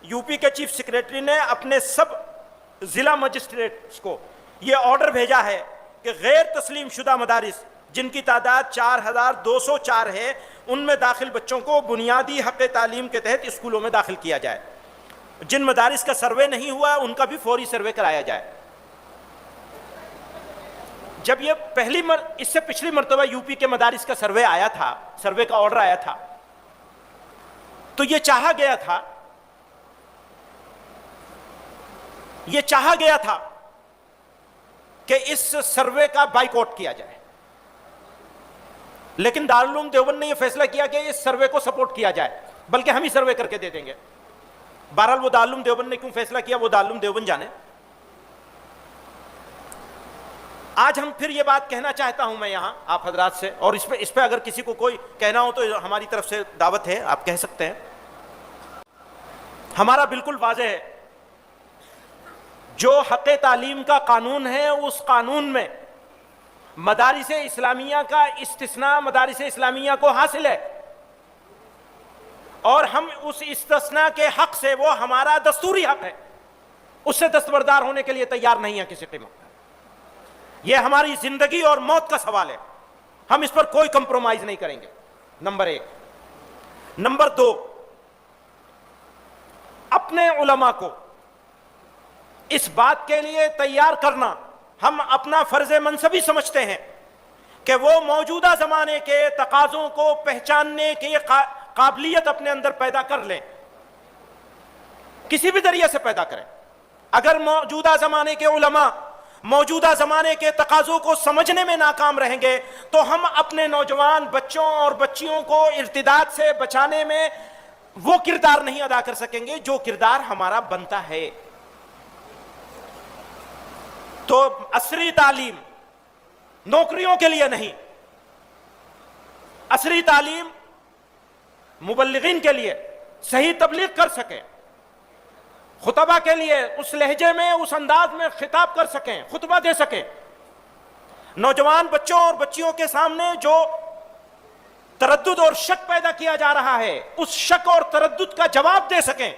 U P کے chief secretary نے اپنے سب ضلع مجسٹریٹس کو یہ آرڈر بھیجا ہے کہ غیر تسلیم شدہ مدارس جن کی تعداد 4204 ہے ان میں داخل بچوں کو بنیادی حق تعلیم کے تحت اسکولوں میں داخل کیا جائے. جن مدارس کا سروے نہیں ہوا ان کا بھی فوری سروے کرایا جائے. جب یہ اس سے پچھلی مرتبہ یو پی کے مدارس کا سروے آیا تھا، سروے کا آرڈر آیا تھا، تو یہ چاہا گیا تھا کہ اس سروے کا بائیکاٹ کیا جائے، لیکن دارالعلوم دیوبند نے یہ فیصلہ کیا کہ اس سروے کو سپورٹ کیا جائے، بلکہ ہم ہی سروے کر کے دے دیں گے. بہرحال وہ دارالعلوم دیوبند نے کیوں فیصلہ کیا وہ دارالعلوم دیوبند جانے. آج ہم پھر یہ بات کہنا چاہتا ہوں میں یہاں آپ حضرات سے، اور اس پہ اگر کسی کو کوئی کہنا ہو تو ہماری طرف سے دعوت ہے، آپ کہہ سکتے ہیں. ہمارا بالکل واضح ہے، جو حق تعلیم کا قانون ہے اس قانون میں مدارس اسلامیہ کا استثناء مدارس اسلامیہ کو حاصل ہے، اور ہم اس استثناء کے حق سے، وہ ہمارا دستوری حق ہے، اس سے دستبردار ہونے کے لیے تیار نہیں ہے کسی قیمت پر. یہ ہماری زندگی اور موت کا سوال ہے، ہم اس پر کوئی کمپرومائز نہیں کریں گے. نمبر 1. نمبر 2، اپنے علماء کو اس بات کے لیے تیار کرنا ہم اپنا فرض منصبی سمجھتے ہیں کہ وہ موجودہ زمانے کے تقاضوں کو پہچاننے کی قابلیت اپنے اندر پیدا کر لیں، کسی بھی ذریعے سے پیدا کریں. اگر موجودہ زمانے کے علماء موجودہ زمانے کے تقاضوں کو سمجھنے میں ناکام رہیں گے تو ہم اپنے نوجوان بچوں اور بچیوں کو ارتداد سے بچانے میں وہ کردار نہیں ادا کر سکیں گے جو کردار ہمارا بنتا ہے. تو عصری تعلیم نوکریوں کے لیے نہیں، عصری تعلیم مبلغین کے لیے صحیح تبلیغ کر سکیں، خطبہ کے لیے اس لہجے میں اس انداز میں خطاب کر سکیں، خطبہ دے سکیں، نوجوان بچوں اور بچیوں کے سامنے جو تردد اور شک پیدا کیا جا رہا ہے اس شک اور تردد کا جواب دے سکیں،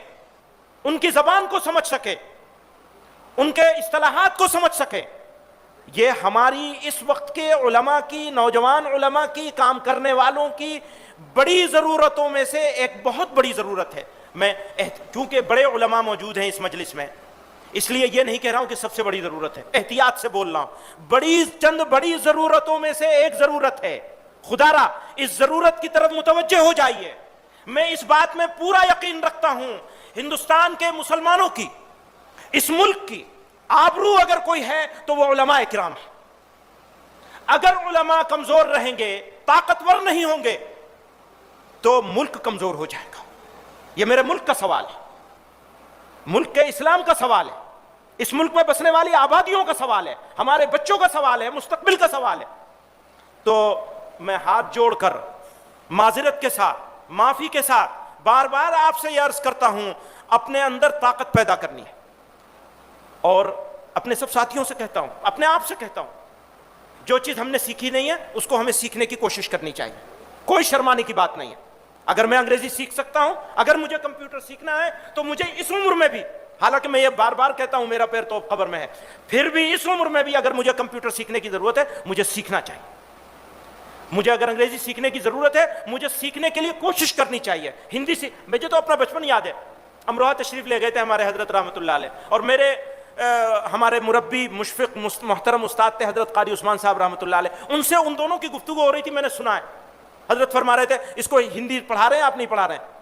ان کی زبان کو سمجھ سکیں، ان کے اصطلاحات کو سمجھ سکیں. یہ ہماری اس وقت کے علماء کی، نوجوان علماء کی، کام کرنے والوں کی بڑی ضرورتوں میں سے ایک بہت بڑی ضرورت ہے. میں کیونکہ بڑے علماء موجود ہیں اس مجلس میں، اس لیے یہ نہیں کہہ رہا ہوں کہ سب سے بڑی ضرورت ہے، احتیاط سے بول رہا ہوں. چند بڑی ضرورتوں میں سے ایک ضرورت ہے. خدا را اس ضرورت کی طرف متوجہ ہو جائیے. میں اس بات میں پورا یقین رکھتا ہوں ہندوستان کے مسلمانوں کی، اس ملک کی آبرو اگر کوئی ہے تو وہ علماء کرام ہے. اگر علماء کمزور رہیں گے، طاقتور نہیں ہوں گے تو ملک کمزور ہو جائے گا. یہ میرے ملک کا سوال ہے، ملک کے اسلام کا سوال ہے، اس ملک میں بسنے والی آبادیوں کا سوال ہے، ہمارے بچوں کا سوال ہے، مستقبل کا سوال ہے. تو میں ہاتھ جوڑ کر معذرت کے ساتھ، معافی کے ساتھ بار بار آپ سے یہ عرض کرتا ہوں، اپنے اندر طاقت پیدا کرنی ہے. اور اپنے سب ساتھیوں سے کہتا ہوں، اپنے آپ سے کہتا ہوں، جو چیز ہم نے سیکھی نہیں ہے اس کو ہمیں سیکھنے کی کوشش کرنی چاہیے. کوئی شرمانے کی بات نہیں ہے. اگر میں انگریزی سیکھ سکتا ہوں، اگر مجھے کمپیوٹر سیکھنا ہے تو مجھے اس عمر میں بھی، حالانکہ میں یہ بار بار کہتا ہوں میرا پیر تو قبر میں ہے، پھر بھی اس عمر میں بھی اگر مجھے کمپیوٹر سیکھنے کی ضرورت ہے مجھے سیکھنا چاہیے. مجھے اگر انگریزی سیکھنے کی ضرورت ہے مجھے سیکھنے کے لیے کوشش کرنی چاہیے. ہندی مجھے تو اپنا بچپن یاد ہے، امروہہ تشریف لے گئے تھے ہمارے حضرت رحمۃ اللہ علیہ، اور ہمارے مربی مشفق محترم استاد تھے حضرت قاری عثمان صاحب رحمۃ اللہ علیہ. ان سے ان دونوں کی گفتگو ہو رہی تھی، میں نے سنا ہے. حضرت فرما رہے تھے اس کو ہندی پڑھا رہے ہیں آپ نہیں پڑھا رہے ہیں؟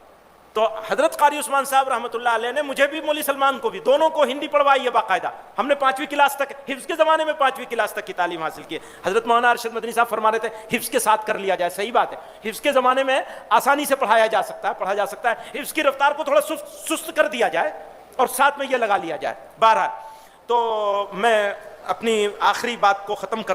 تو حضرت قاری عثمان صاحب رحمۃ اللہ علیہ نے مجھے بھی مولوی سلمان کو بھی دونوں کو ہندی پڑھوائی ہے باقاعدہ. ہم نے 5ویں کلاس تک، حفظ کے زمانے میں 5ویں کلاس تک کی تعلیم حاصل کی ہے. حضرت مولانا ارشد مدنی صاحب فرما رہے تھے حفظ کے ساتھ کر لیا جائے. صحیح بات ہے، حفظ کے زمانے میں آسانی سے پڑھایا جا سکتا ہے، پڑھا جا سکتا ہے. حفظ کی رفتار کو تھوڑا سست کر دیا جائے اور ساتھ میں یہ لگا لیا جائے. بہرحال تو میں اپنی آخری بات کو ختم کر